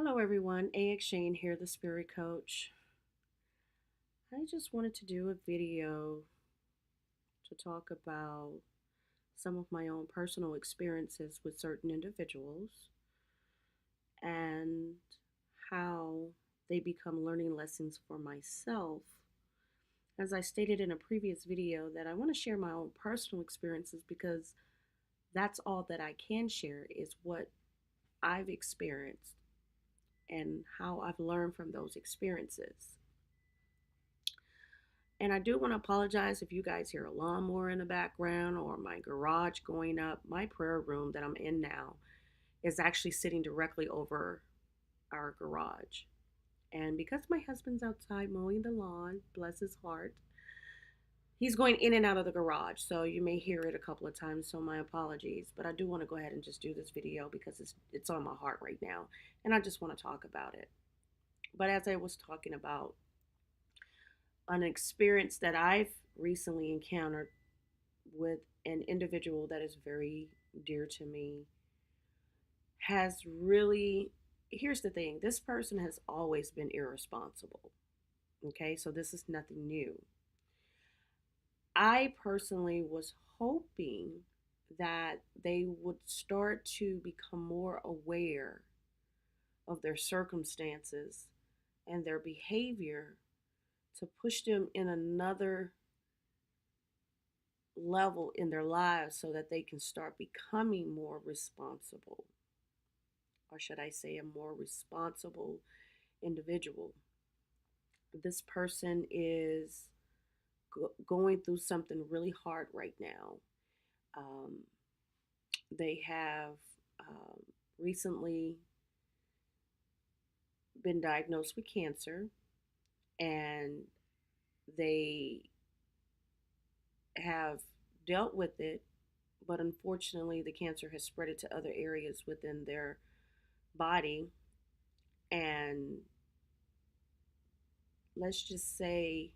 Hello, everyone. AX Shane here, the Spirit Coach. I just wanted to do a video to talk about some of my own personal experiences with certain individuals and how they become learning lessons for myself. As I stated in a previous video, that I want to share my own personal experiences because that's all that I can share is what I've experienced and how I've learned from those experiences. And I do want to apologize if you guys hear a lawnmower in the background or my garage going up. My prayer room that I'm in now is actually sitting directly over our garage. And because my husband's outside mowing the lawn, bless his heart, he's going in and out of the garage. So you may hear it a couple of times, so my apologies. But I do want to go ahead and just do this video because it's on my heart right now. And I just want to talk about it. But as I was talking about, an experience that I've recently encountered with an individual that is very dear to me has really, here's the thing, this person has always been irresponsible. Okay, so this is nothing new. I personally was hoping that they would start to become more aware of their circumstances and their behavior to push them in another level in their lives so that they can start becoming more responsible, or should I say, a more responsible individual. This person is going through something really hard right now. Um, they have um, recently been diagnosed with cancer, and they have dealt with it, but unfortunately, the cancer has spread it to other areas within their body. And let's just say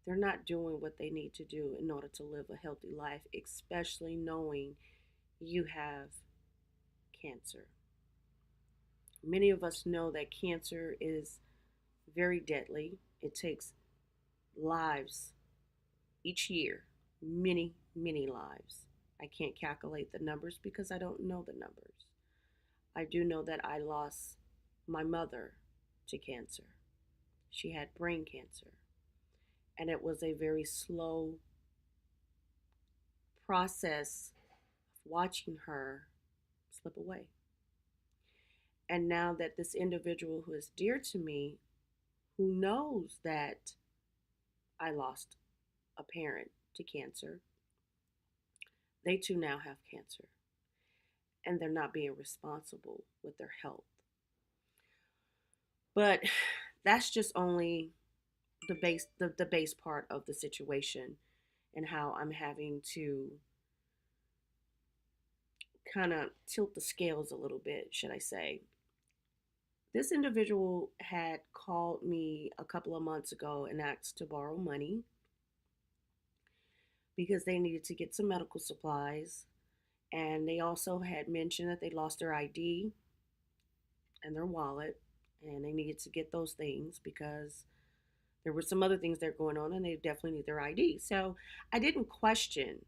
they're not doing what they need to do in order to live a healthy life, especially knowing you have cancer. Many of us know that cancer is very deadly. It takes lives each year, many, many lives. I can't calculate the numbers because I don't know the numbers. I do know that I lost my mother to cancer. She had brain cancer, and it was a very slow process of watching her slip away. And now that this individual who is dear to me, who knows that I lost a parent to cancer, they too now have cancer, and they're not being responsible with their health. But that's just only the base part of the situation, and how I'm having to kind of tilt the scales a little bit, should I say. This individual had called me a couple of months ago and asked to borrow money because they needed to get some medical supplies. And they also had mentioned that they lost their ID and their wallet, and they needed to get those things because there were some other things that are going on and they definitely need their ID. So I didn't question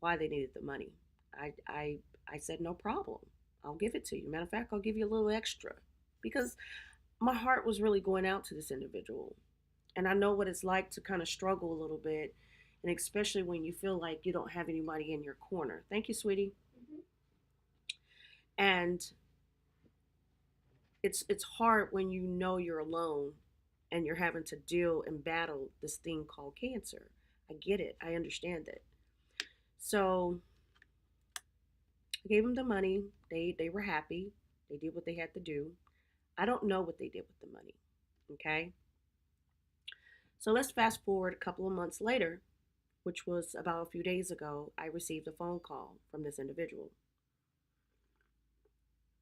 why they needed the money. I said, no problem. I'll give it to you. Matter of fact, I'll give you a little extra because my heart was really going out to this individual. And I know what it's like to kind of struggle a little bit, and especially when you feel like you don't have anybody in your corner. Thank you, sweetie. And it's hard when you know you're alone and you're having to deal and battle this thing called cancer. I get it. I understand it. So I gave them the money. They were happy. They did what they had to do. I don't know what they did with the money. Okay. So let's fast forward a couple of months later, which was about a few days ago. I received a phone call from this individual.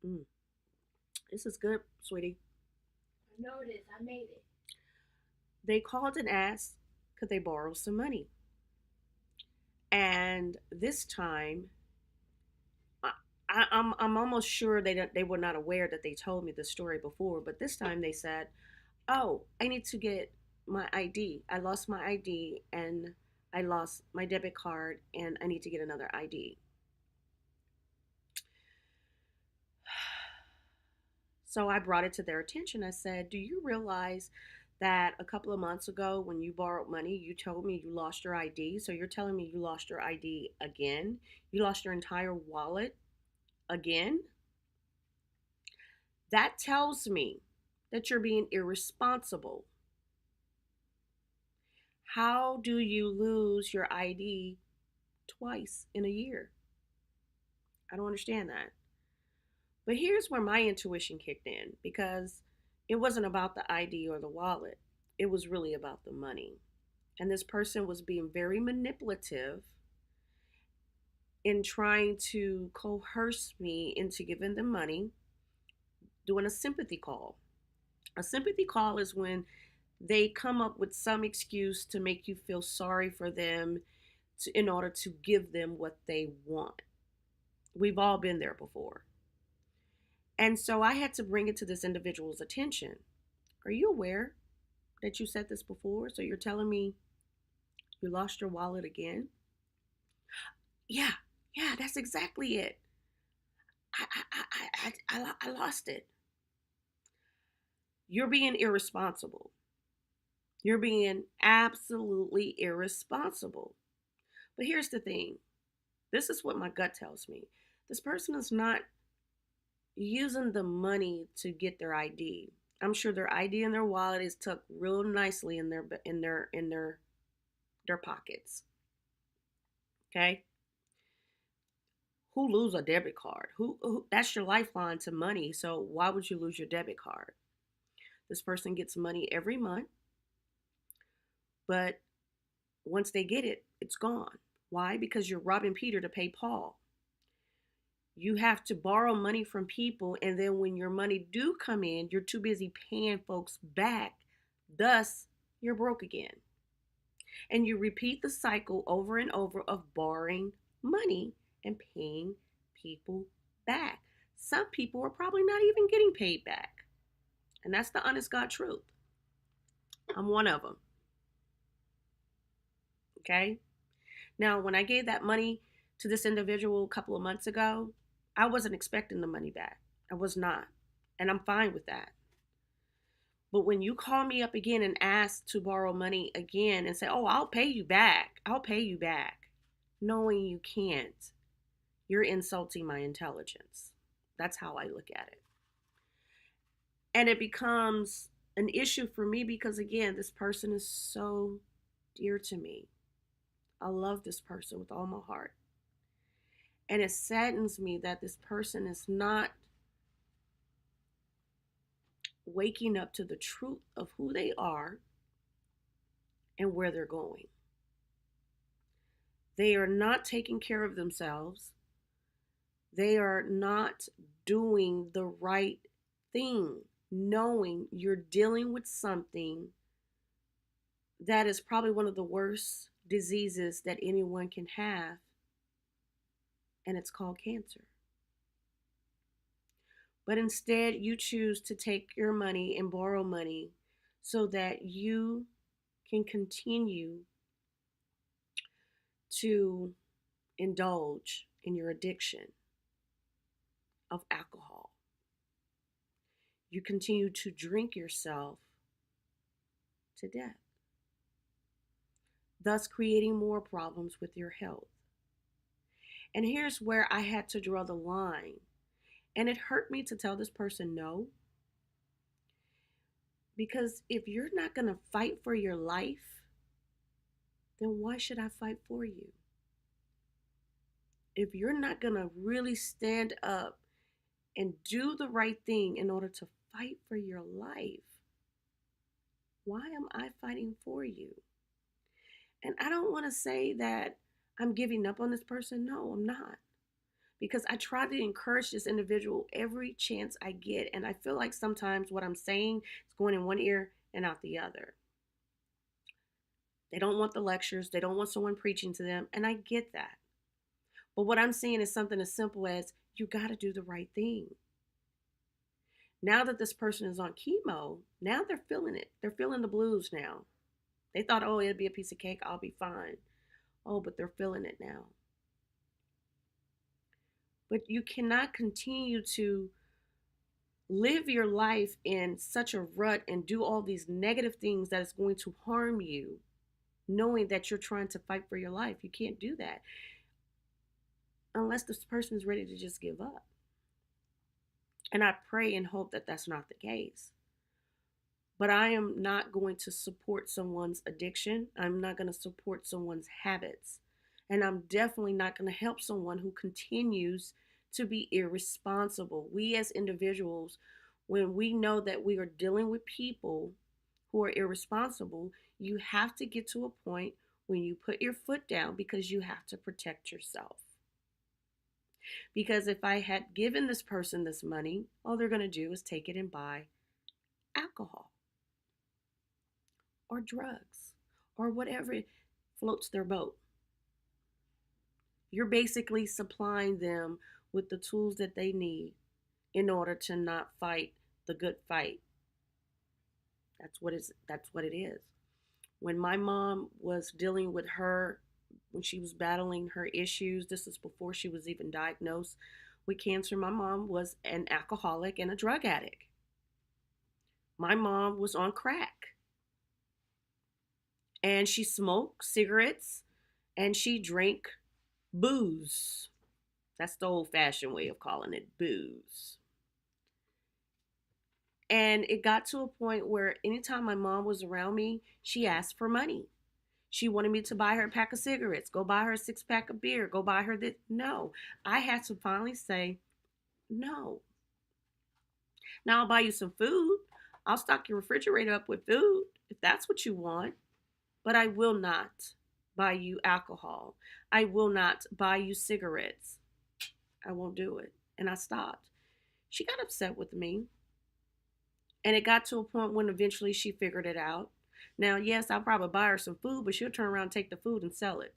Mm, this is good, sweetie. I know it is. I made it. They called and asked, could they borrow some money? And this time, I'm almost sure they were not aware that they told me the story before, but this time they said, "Oh, I need to get my ID. I lost my ID and I lost my debit card and I need to get another ID." So I brought it to their attention. I said, "Do you realize that a couple of months ago when you borrowed money, you told me you lost your ID? So you're telling me you lost your ID again? You lost your entire wallet again? That tells me that you're being irresponsible. How do you lose your ID twice in a year? I don't understand that." But here's where my intuition kicked in, because it wasn't about the ID or the wallet, it was really about the money. And this person was being very manipulative in trying to coerce me into giving them money, doing a sympathy call. A sympathy call is when they come up with some excuse to make you feel sorry for them in order to give them what they want. We've all been there before. And so I had to bring it to this individual's attention. Are you aware that you said this before? So you're telling me you lost your wallet again? Yeah, yeah, that's exactly it. I lost it. You're being irresponsible. You're being absolutely irresponsible. But here's the thing, this is what my gut tells me. This person is not using the money to get their ID. I'm sure their ID and their wallet is tucked real nicely in their pockets. Okay? Who lose a debit card? Who that's your lifeline to money. So why would you lose your debit card? This person gets money every month, but once they get it, it's gone. Why? Because you're robbing Peter to pay Paul. You have to borrow money from people, and then when your money do come in, you're too busy paying folks back. Thus, you're broke again. And you repeat the cycle over and over of borrowing money and paying people back. Some people are probably not even getting paid back. And that's the honest God truth. I'm one of them. Okay? Now, when I gave that money to this individual a couple of months ago, I wasn't expecting the money back. I was not. And I'm fine with that. But when you call me up again and ask to borrow money again and say, "Oh, I'll pay you back. I'll pay you back," knowing you can't, you're insulting my intelligence. That's how I look at it. And it becomes an issue for me because, again, this person is so dear to me. I love this person with all my heart. And it saddens me that this person is not waking up to the truth of who they are and where they're going. They are not taking care of themselves. They are not doing the right thing, knowing you're dealing with something that is probably one of the worst diseases that anyone can have, and it's called cancer. But instead, you choose to take your money and borrow money so that you can continue to indulge in your addiction of alcohol. You continue to drink yourself to death, thus creating more problems with your health. And here's where I had to draw the line. And it hurt me to tell this person no, because if you're not going to fight for your life, then why should I fight for you? If you're not going to really stand up and do the right thing in order to fight for your life, why am I fighting for you? And I don't want to say that I'm giving up on this person. No, I'm not. Because I try to encourage this individual every chance I get. And I feel like sometimes what I'm saying is going in one ear and out the other. They don't want the lectures, they don't want someone preaching to them. And I get that. But what I'm saying is something as simple as You got to do the right thing. Now that this person is on chemo, now they're feeling it. They're feeling the blues now. They thought, oh, it'd be a piece of cake. I'll be fine. Oh, but they're feeling it now. But you cannot continue to live your life in such a rut and do all these negative things that is going to harm you, knowing that you're trying to fight for your life. You can't do that unless this person is ready to just give up. And I pray and hope that that's not the case. But I am not going to support someone's addiction. I'm not going to support someone's habits. And I'm definitely not going to help someone who continues to be irresponsible. We as individuals, when we know that we are dealing with people who are irresponsible, you have to get to a point when you put your foot down because you have to protect yourself. Because if I had given this person this money, all they're going to do is take it and buy alcohol or drugs or whatever floats their boat. You're basically supplying them with the tools that they need in order to not fight the good fight. That's what it is. When my mom was dealing with her, when she was battling her issues, this is before she was even diagnosed with cancer. My mom was an alcoholic and a drug addict. My mom was on crack and she smoked cigarettes and she drank booze. That's the old fashioned way of calling it, booze. And it got to a point where anytime my mom was around me, she asked for money. She wanted me to buy her a pack of cigarettes, go buy her a 6 pack of beer, go buy her this. No, I had to finally say no. Now I'll buy you some food. I'll stock your refrigerator up with food if that's what you want. But I will not buy you alcohol. I will not buy you cigarettes. I won't do it. And I stopped. She got upset with me. And it got to a point when eventually she figured it out. Now, yes, I'll probably buy her some food, but she'll turn around and take the food and sell it.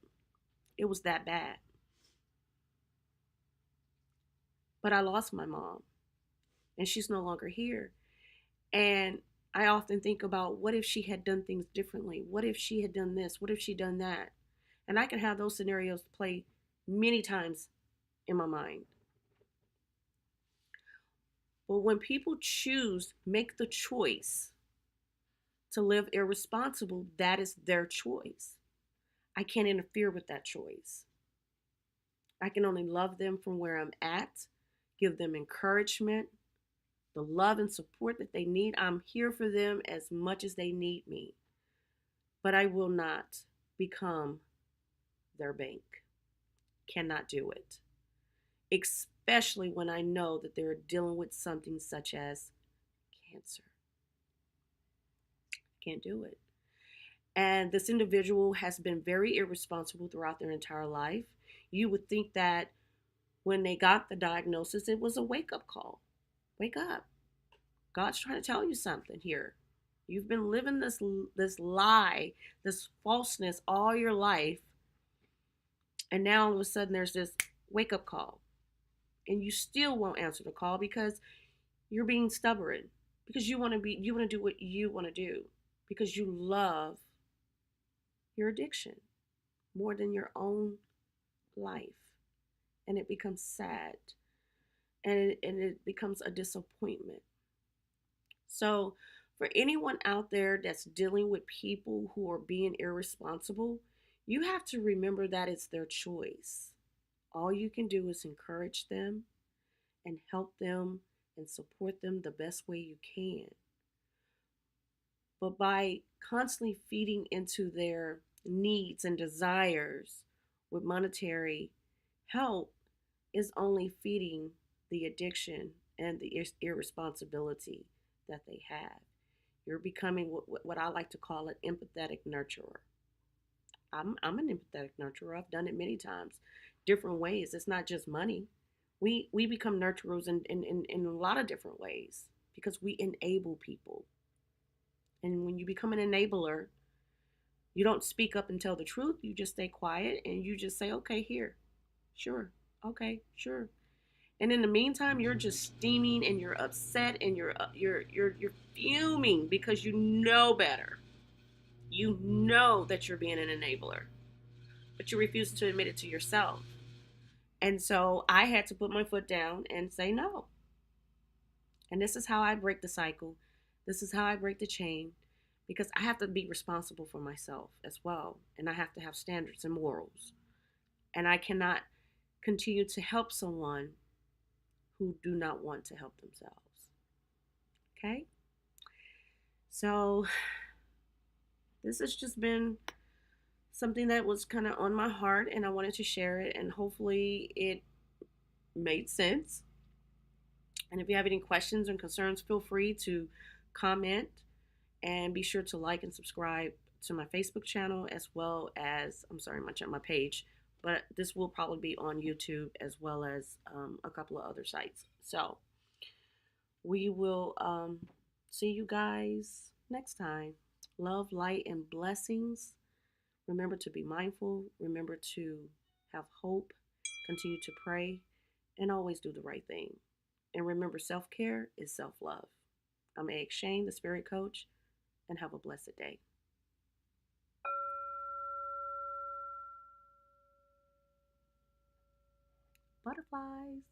It was that bad. But I lost my mom, and she's no longer here. And I often think about what if she had done things differently? What if she had done this? What if she done that? And I can have those scenarios play many times in my mind. But when people choose, make the choice to live irresponsible, that is their choice. I can't interfere with that choice. I can only love them from where I'm at, give them encouragement, the love and support that they need. I'm here for them as much as they need me. But I will not become their bank. Cannot do it. Especially when I know that they're dealing with something such as cancer. Can't do it. And this individual has been very irresponsible throughout their entire life. You would think that when they got the diagnosis, it was a wake up call. Wake up. God's trying to tell you something here. You've been living this lie, this falseness all your life. And now all of a sudden there's this wake up call. And you still won't answer the call because you're being stubborn. Because you want to do what you want to do. Because you love your addiction more than your own life. And it becomes sad. And it becomes a disappointment. So, for anyone out there that's dealing with people who are being irresponsible, you have to remember that it's their choice. All you can do is encourage them and help them and support them the best way you can. But by constantly feeding into their needs and desires with monetary help is only feeding the addiction and the irresponsibility that they have. You're becoming what I like to call an empathetic nurturer. I'm an empathetic nurturer. I've done it many times, different ways. It's not just money. We become nurturers in a lot of different ways because we enable people. And when you become an enabler, you don't speak up and tell the truth. You just stay quiet and you just say, okay, here, sure, okay, sure. And in the meantime, you're just steaming and you're upset and you're fuming because you know better. You know that you're being an enabler, but you refuse to admit it to yourself. And so I had to put my foot down and say no. And this is how I break the cycle. This is how I break the chain because I have to be responsible for myself as well. And I have to have standards and morals. And I cannot continue to help someone who do not want to help themselves. Okay? So this has just been something that was kind of on my heart and I wanted to share it and hopefully it made sense. And if you have any questions and concerns, feel free to comment and be sure to like and subscribe to my Facebook channel as well as my page, but this will probably be on YouTube as well as a couple of other sites. So we will see you guys next time. Love, light, and blessings. Remember to be mindful. Remember to have hope. Continue to pray and always do the right thing. And remember, self care is self love. I'm A. Shane, the Spirit Coach, and have a blessed day. Butterflies.